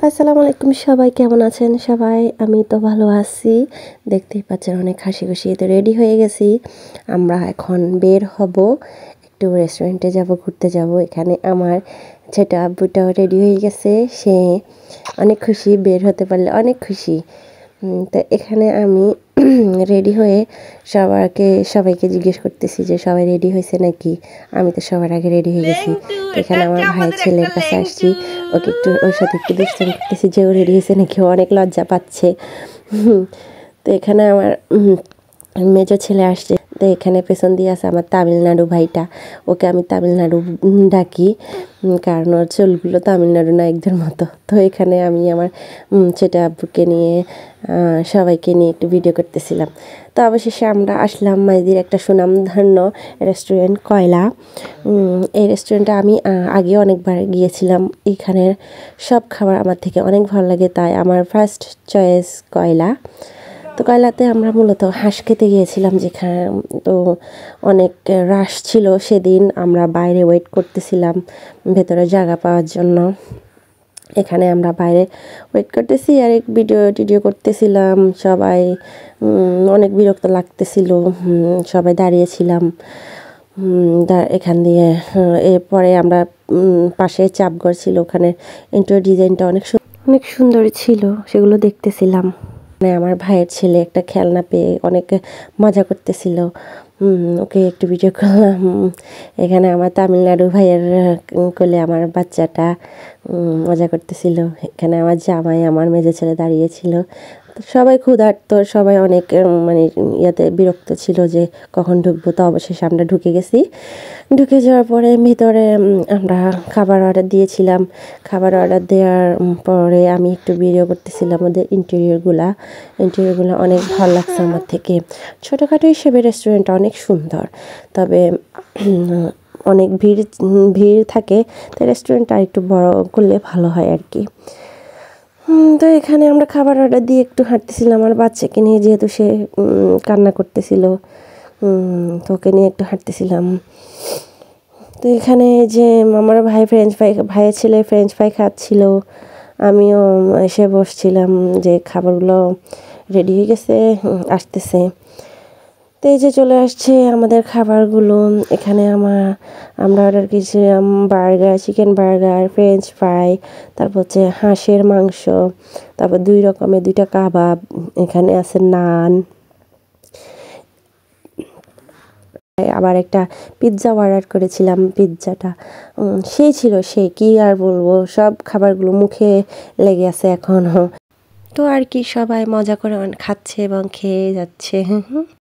আসসালামু আলাইকুম, সবাই কেমন আছেন? সবাই আমি তো ভালো আছি। দেখতেই পাচ্ছেন অনেক হাসি খুশি তো রেডি হয়ে গেছি। আমরা এখন বের হব, একটু রেস্টুরেন্টে যাব, ঘুরতে যাব। এখানে আমার ছোট আব্বুটাও রেডি হয়ে গেছে, সে অনেক খুশি, বের হতে পারলে অনেক খুশি। তো এখানে আমি রেডি হয়ে সবাইকে জিজ্ঞেস করতেছি যে সবাই রেডি হয়েছে নাকি। আমি তো সবার আগে রেডি হয়ে গেছি। তো এখানে আমার ভাইয়ের ছেলের কাছে আসছি, ওকে একটু ওর সাথে একটু দুষ্টামি করতেছি যে ও রেডি হয়েছে নাকি, ও অনেক লজ্জা পাচ্ছে। তো এখানে আমার মেজো ছেলে আসছে। তো এখানে পেছন দিয়ে আছে আমার তামিলনাড়ু ভাইটা, ওকে আমি তামিলনাড়ু ডাকি, কারণ ওর চুলগুলো তামিলনাড়ু নায়কদের মতো। তো এখানে আমি আমার ছোট আব্বুকে নিয়ে সবাইকে নিয়ে একটু ভিডিও করতেছিলাম। তো অবশেষে আমরা আসলাম মাইদির একটা সুনামধন্য রেস্টুরেন্ট কয়লা। এই রেস্টুরেন্টে আমি আগে অনেকবার গিয়েছিলাম। এখানের সব খাবার আমার থেকে অনেক ভালো লাগে, তাই আমার ফার্স্ট চয়েস কয়লা। তো কয়লাতে আমরা মূলত হাঁস খেতে গিয়েছিলাম, যেখানে তো অনেক রাশ ছিল সেদিন। আমরা বাইরে ওয়েট করতেছিলাম ভেতরে জায়গা পাওয়ার জন্য। এখানে আমরা বাইরে ওয়েট করতেছি আর এক ভিডিও টিডিও করতেছিলাম। সবাই অনেক বিরক্ত লাগতেছিল, সবাই দাঁড়িয়েছিলাম। এখান দিয়ে এরপরে আমরা পাশে চাপঘর ছিল, ওখানে ইন্টেরিয়র ডিজাইনটা অনেক সুন্দর ছিল, সেগুলো দেখতেছিলাম। মানে আমার ভাইয়ের ছেলে একটা খেলনা পেয়ে অনেক মজা করতেছিল, ওকে একটু ভিডিও করলাম। এখানে আমার তামিলনাড়ু ভাইয়ের কোলে আমার বাচ্চাটা মজা করতেছিল। এখানে আমার জামাই, আমার মেজো ছেলে দাঁড়িয়েছিল। তো সবাই ক্ষুধার্ত, সবাই অনেক মানে ইয়াতে বিরক্ত ছিল যে কখন ঢুকবো। তো অবশেষে আমরা ঢুকে গেছি। ঢুকে যাওয়ার পরে ভিতরে আমরা খাবার অর্ডার দিয়েছিলাম। খাবার অর্ডার দেওয়ার পরে আমি একটু ভিডিও করতেছিলাম ওদের ইন্টেরিয়রগুলো অনেক ভালো লাগছে আমার থেকে। ছোটোখাটো হিসেবে রেস্টুরেন্টটা অনেক সুন্দর, তবে অনেক ভিড় থাকে, তাই রেস্টুরেন্টটা একটু বড় করলে ভালো হয় আর কি। তো এখানে আমরা খাবার অর্ডার দিয়ে একটু হাঁটতেছিলাম আমার বাচ্চাকে নিয়ে, যেহেতু সে কান্না করতেছিল, তো ওকে নিয়ে একটু হাঁটতেছিলাম। তো এখানে যে আমার ভাইয়ের ছেলে ফ্রেঞ্চ ফ্রাই খাচ্ছিল, আমিও এসে বসছিলাম যে খাবারগুলো রেডি হয়ে গেছে, আসতেছে। তো এই যে চলে আসছে আমাদের খাবারগুলো। এখানে আমরা অর্ডার করেছিলাম burger, chicken burger, French fry, তারপর হচ্ছে হাঁসের মাংস, তারপর 2 রকমের 2টা কাবাব, এখানে আছে নান, আবার একটা পিৎজা অর্ডার করেছিলাম। পিৎজাটা সেই ছিল, সেই কি আর বলবো, সব খাবারগুলো মুখে লেগে আছে এখনও। তো আর কি, সবাই মজা করে খাচ্ছে এবং খেয়ে যাচ্ছে।